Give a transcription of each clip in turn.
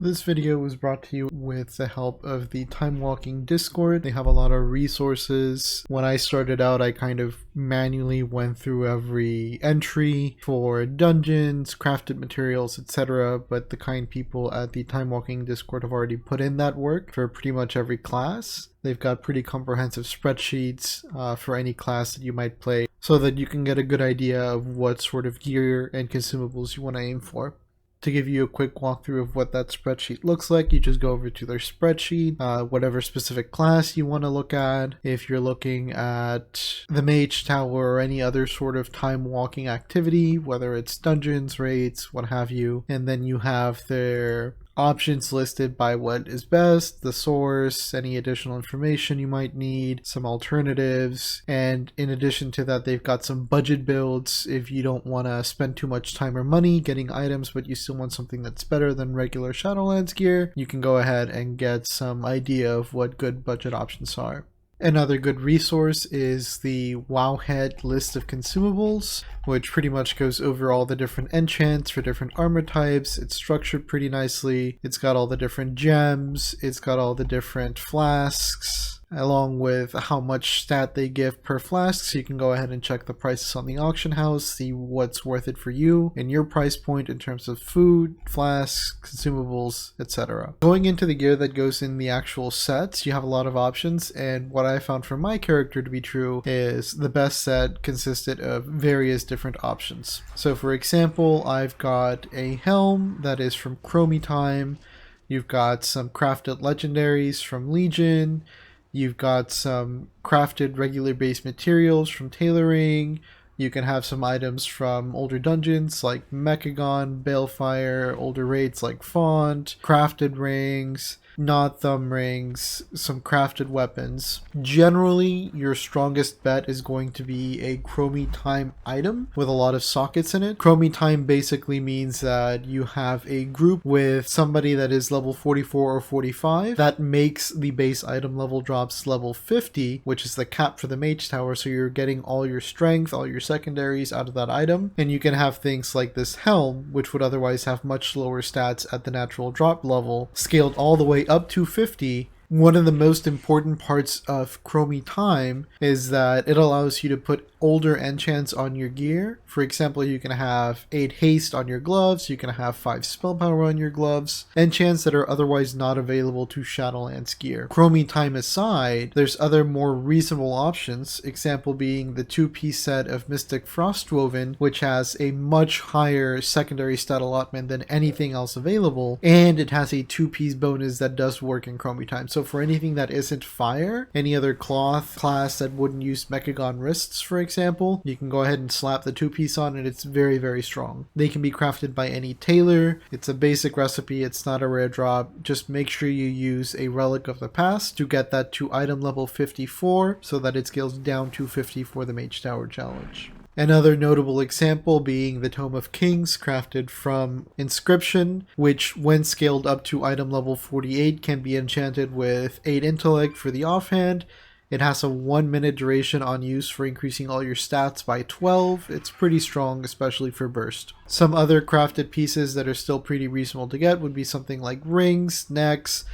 This video was brought to you with the help of the Time Walking Discord. They have a lot of resources. When I started out, I kind of manually went through every entry for dungeons, crafted materials, etc. But the kind people at the Time Walking Discord have already put in that work for pretty much every class. They've got pretty comprehensive spreadsheets for any class that you might play so that you can get a good idea of what sort of gear and consumables you want to aim for. To give you a quick walkthrough of what that spreadsheet looks like, you just go over to their spreadsheet, whatever specific class you want to look at. If you're looking at the Mage Tower or any other sort of time walking activity, whether it's dungeons, raids, what have you, and then you have their options listed by what is best, the source, any additional information you might need, some alternatives, and in addition to that, they've got some budget builds if you don't want to spend too much time or money getting items, but you still want something that's better than regular Shadowlands gear. You can go ahead and get some idea of what good budget options are. Another good resource is the Wowhead list of consumables, which pretty much goes over all the different enchants for different armor types. It's structured pretty nicely. It's got all the different gems. It's got all the different flasks, along with how much stat they give per flask, so you can go ahead and check the prices on the auction house, see what's worth it for you and your price point in terms of food, flasks, consumables, etc. Going into the gear that goes in the actual sets, you have a lot of options, and what I found for my character to be true is the best set consisted of various different options. So for example, I've got a helm that is from Chromie Time, you've got some crafted legendaries from Legion, you've got some crafted regular base materials from tailoring. You can have some items from older dungeons like Mechagon, Balefire, older raids like Font, crafted rings, not thumb rings, some crafted weapons. Generally, your strongest bet is going to be a Chromie Time item with a lot of sockets in it. Chromie Time basically means that you have a group with somebody that is level 44 or 45. That makes the base item level drops level 50, which is the cap for the Mage Tower, so you're getting all your strength, all your secondaries out of that item. And you can have things like this helm, which would otherwise have much lower stats at the natural drop level, scaled all the way up to 50. One of the most important parts of Chromie Time is that it allows you to put older enchants on your gear. For example, you can have 8 haste on your gloves, you can have 5 spell power on your gloves, enchants that are otherwise not available to Shadowlands gear. Chromie Time aside, there's other more reasonable options, example being the 2-piece set of Mystic Frostwoven, which has a much higher secondary stat allotment than anything else available, and it has a 2-piece bonus that does work in Chromie Time. So for anything that isn't fire, any other cloth class that wouldn't use Mechagon wrists, for example, you can go ahead and slap the 2-piece on and it's very, very strong. They can be crafted by any tailor. It's a basic recipe. It's not a rare drop. Just make sure you use a Relic of the Past to get that to item level 54 so that it scales down to 50 for the Mage Tower challenge. Another notable example being the Tome of Kings, crafted from Inscription, which when scaled up to item level 48 can be enchanted with 8 intellect for the offhand. It has a 1-minute duration on use for increasing all your stats by 12. It's pretty strong, especially for burst. Some other crafted pieces that are still pretty reasonable to get would be something like rings, necks.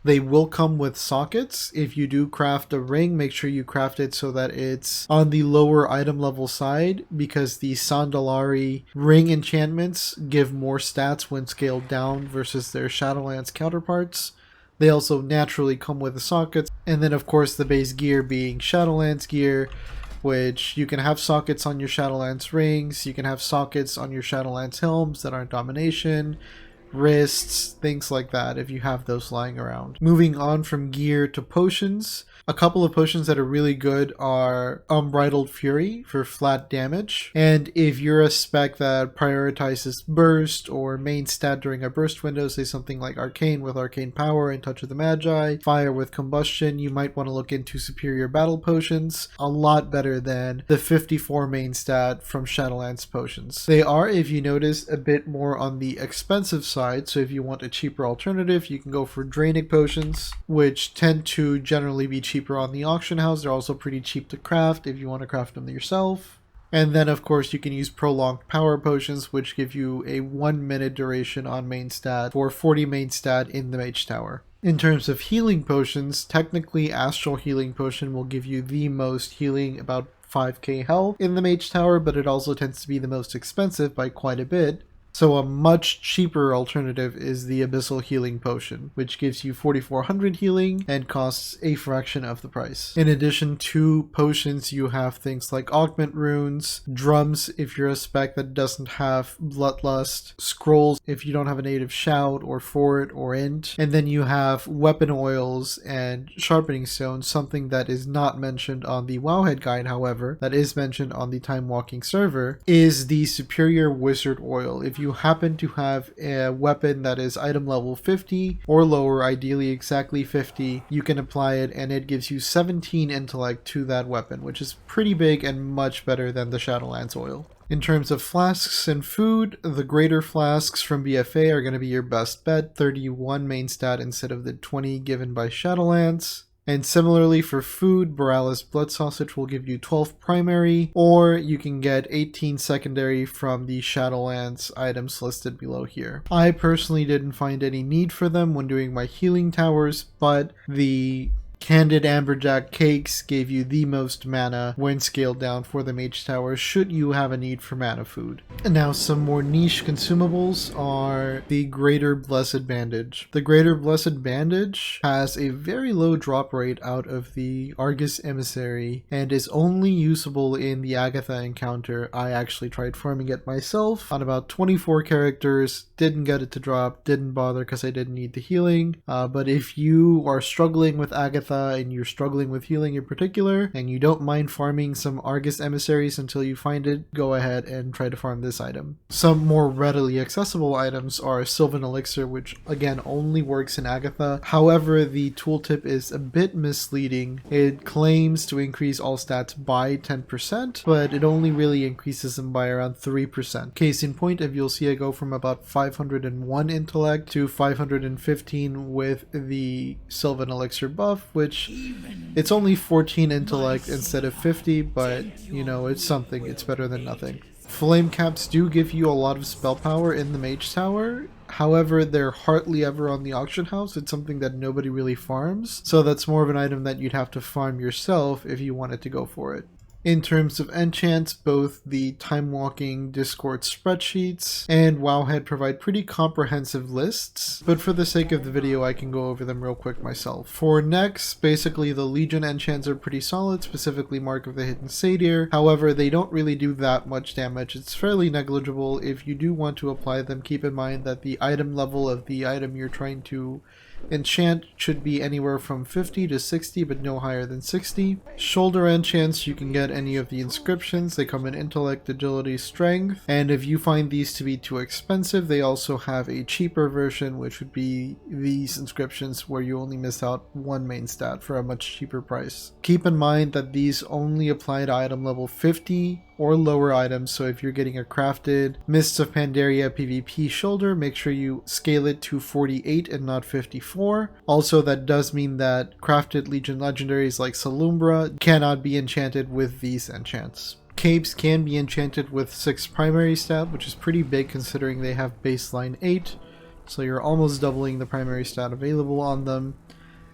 They will come with sockets. If you do craft a ring, make sure you craft it so that it's on the lower item level side, because the Sandalari ring enchantments give more stats when scaled down versus their Shadowlands counterparts. They also naturally come with the sockets, and then of course the base gear being Shadowlands gear, which you can have sockets on your Shadowlands rings, you can have sockets on your Shadowlands helms that aren't domination, wrists, things like that if you have those lying around. Moving on from gear to potions, a couple of potions that are really good are Unbridled Fury for flat damage, and if you're a spec that prioritizes burst or main stat during a burst window, say something like Arcane with Arcane Power and Touch of the Magi, Fire with Combustion, you might want to look into Superior Battle Potions, a lot better than the 54 main stat from Shadowlands potions. They are, if you notice, a bit more on the expensive side, so if you want a cheaper alternative, you can go for Drainic Potions, which tend to generally be cheaper on the auction house. They're also pretty cheap to craft if you want to craft them yourself. And then of course you can use prolonged power potions, which give you a 1 minute duration on main stat for 40 main stat in the Mage Tower. In terms of healing potions, technically Astral Healing Potion will give you the most healing, about 5k health in the Mage Tower, but it also tends to be the most expensive by quite a bit. So a much cheaper alternative is the Abyssal Healing Potion, which gives you 4400 healing and costs a fraction of the price. In addition to potions, you have things like Augment Runes, Drums if you're a spec that doesn't have Bloodlust, Scrolls if you don't have a native Shout or Fort or Int, and then you have Weapon Oils and Sharpening Stones, something that is not mentioned on the Wowhead guide, however, that is mentioned on the Time Walking server, is the Superior Wizard Oil. If you happen to have a weapon that is item level 50 or lower, ideally exactly 50, you can apply it and it gives you 17 intellect to that weapon, which is pretty big and much better than the Shadowlands oil. In terms of flasks and food, the greater flasks from BFA are going to be your best bet, 31 main stat instead of the 20 given by Shadowlands. And similarly for food, Borealis Blood Sausage will give you 12 primary, or you can get 18 secondary from the Shadowlands items listed below here. I personally didn't find any need for them when doing my healing towers, but the Candid Amberjack Cakes gave you the most mana when scaled down for the Mage Tower should you have a need for mana food. And now some more niche consumables are the Greater Blessed Bandage. The Greater Blessed Bandage has a very low drop rate out of the Argus Emissary and is only usable in the Agatha encounter. I actually tried farming it myself on about 24 characters, didn't get it to drop, didn't bother because I didn't need the healing, but if you are struggling with Agatha and you're struggling with healing in particular, and you don't mind farming some Argus Emissaries until you find it, go ahead and try to farm this item. Some more readily accessible items are Sylvan Elixir, which again only works in Agatha. However, the tooltip is a bit misleading. It claims to increase all stats by 10%, but it only really increases them by around 3%. Case in point, if you'll see, I go from about 501 intellect to 515 with the Sylvan Elixir buff, which it's only 14 intellect instead of 50, but you know, it's something. It's better than nothing. Flame caps do give you a lot of spell power in the Mage Tower. However, they're hardly ever on the auction house. It's something that nobody really farms, so that's more of an item that you'd have to farm yourself if you wanted to go for it. In terms of enchants, both the Time Walking Discord spreadsheets and Wowhead provide pretty comprehensive lists, but for the sake of the video I can go over them real quick myself. For next, basically the Legion enchants are pretty solid, specifically Mark of the Hidden Satyr. However, they don't really do that much damage. It's fairly negligible. If you do want to apply them, keep in mind that the item level of the item you're trying to enchant should be anywhere from 50 to 60, but no higher than 60. Shoulder enchants, you can get any of the inscriptions. They come in intellect, agility, strength, and if you find these to be too expensive, they also have a cheaper version, which would be these inscriptions where you only miss out one main stat for a much cheaper price. Keep in mind that these only apply to item level 50 or lower items, so if you're getting a crafted Mists of Pandaria PvP shoulder, make sure you scale it to 48 and not 54. Also, that does mean that crafted Legion legendaries like Salumbra cannot be enchanted with these enchants. Capes can be enchanted with 6 primary stat, which is pretty big considering they have baseline 8, so you're almost doubling the primary stat available on them.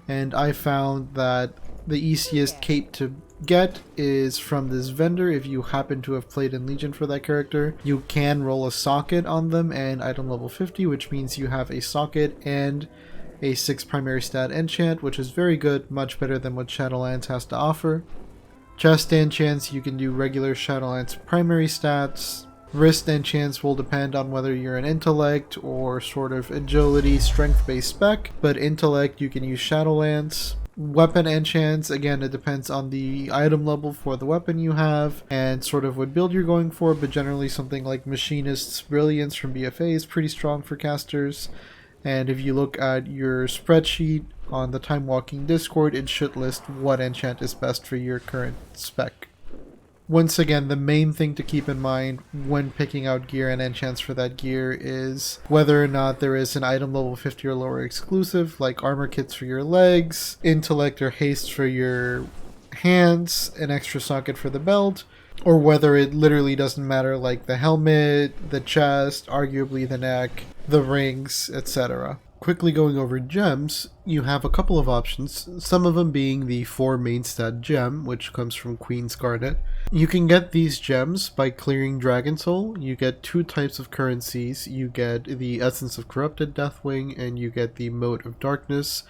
And I found that the easiest cape to get is from this vendor. If you happen to have played in Legion for that character, you can roll a socket on them and item level 50, which means you have a socket and a 6 primary stat enchant, which is very good, much better than what Shadowlands has to offer. Chest enchants, you can do regular Shadowlands primary stats. Wrist enchants will depend on whether you're an intellect or sort of agility strength based spec, but intellect you can use Shadowlands. Weapon enchants, again, it depends on the item level for the weapon you have and sort of what build you're going for, but generally something like Machinist's Brilliance from BFA is pretty strong for casters. And if you look at your spreadsheet on the Time Walking Discord, it should list what enchant is best for your current spec. Once again, the main thing to keep in mind when picking out gear and enchants for that gear is whether or not there is an item level 50 or lower exclusive, like armor kits for your legs, intellect or haste for your hands, an extra socket for the belt, or whether it literally doesn't matter, like the helmet, the chest, arguably the neck, the rings, etc. Quickly going over gems, you have a couple of options, some of them being the 4 main stat gem, which comes from Queen's Garnet. You can get these gems by clearing Dragon Soul. You get 2 types of currencies. You get the Essence of Corrupted Deathwing, and you get the Mote of Darkness,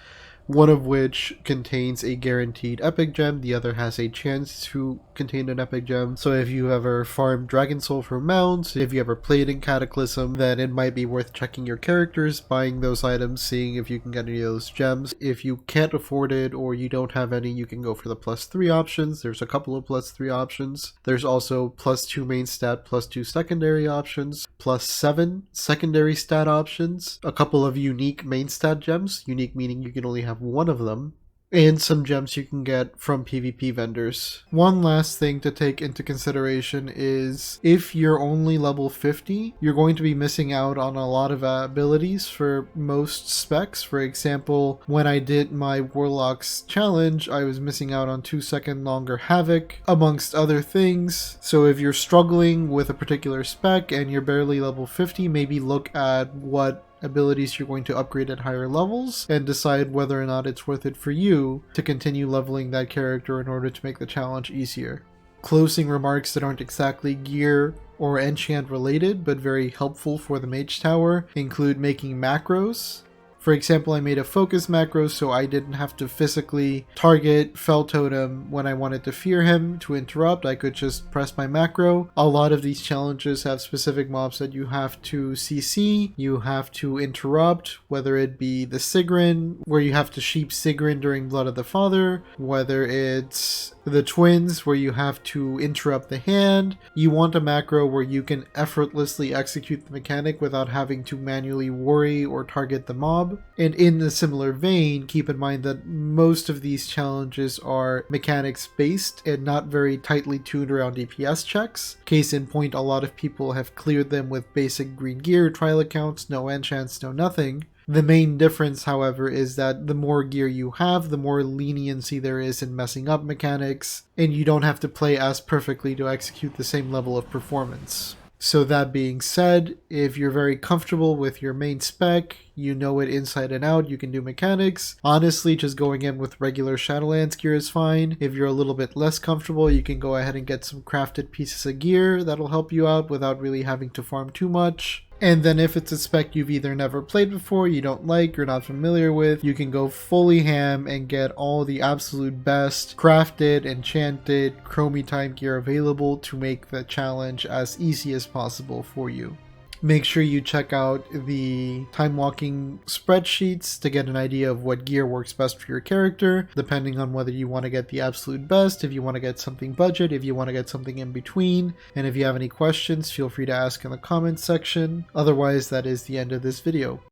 one of which contains a guaranteed epic gem, the other has a chance to contain an epic gem. So if you ever farmed Dragon Soul for mounts, if you ever played in Cataclysm, then it might be worth checking your characters, buying those items, seeing if you can get any of those gems. If you can't afford it or you don't have any, you can go for the +3 options. There's a couple of +3 options. There's also +2 main stat, +2 secondary options, +7 secondary stat options, a couple of unique main stat gems, unique meaning you can only have one of them, and some gems you can get from PvP vendors. One last thing to take into consideration is if you're only level 50, you're going to be missing out on a lot of abilities for most specs. For example, when I did my Warlock's challenge, I was missing out on 2-second longer Havoc, amongst other things. So if you're struggling with a particular spec and you're barely level 50, maybe look at what abilities you're going to upgrade at higher levels and decide whether or not it's worth it for you to continue leveling that character in order to make the challenge easier. Closing remarks that aren't exactly gear or enchant related but very helpful for the Mage Tower include making macros. For example, I made a focus macro so I didn't have to physically target Fell Totem when I wanted to fear him to interrupt. I could just press my macro. A lot of these challenges have specific mobs that you have to CC, you have to interrupt, whether it be the Sigrun, where you have to sheep Sigrun during Blood of the Father, whether it's the twins where you have to interrupt the hand. You want a macro where you can effortlessly execute the mechanic without having to manually worry or target the mob. And in a similar vein, keep in mind that most of these challenges are mechanics based and not very tightly tuned around DPS checks. Case in point, a lot of people have cleared them with basic green gear, trial accounts, no enchants, no nothing. The main difference, however, is that the more gear you have, the more leniency there is in messing up mechanics, and you don't have to play as perfectly to execute the same level of performance. So that being said, if you're very comfortable with your main spec, you know it inside and out, you can do mechanics. Honestly, just going in with regular Shadowlands gear is fine. If you're a little bit less comfortable, you can go ahead and get some crafted pieces of gear that'll help you out without really having to farm too much. And then if it's a spec you've either never played before, you don't like, you're not familiar with, you can go fully ham and get all the absolute best crafted, enchanted, chromie time gear available to make the challenge as easy as possible for you. Make sure you check out the time walking spreadsheets to get an idea of what gear works best for your character, depending on whether you want to get the absolute best, if you want to get something budget, if you want to get something in between. And if you have any questions, feel free to ask in the comments section. Otherwise, that is the end of this video.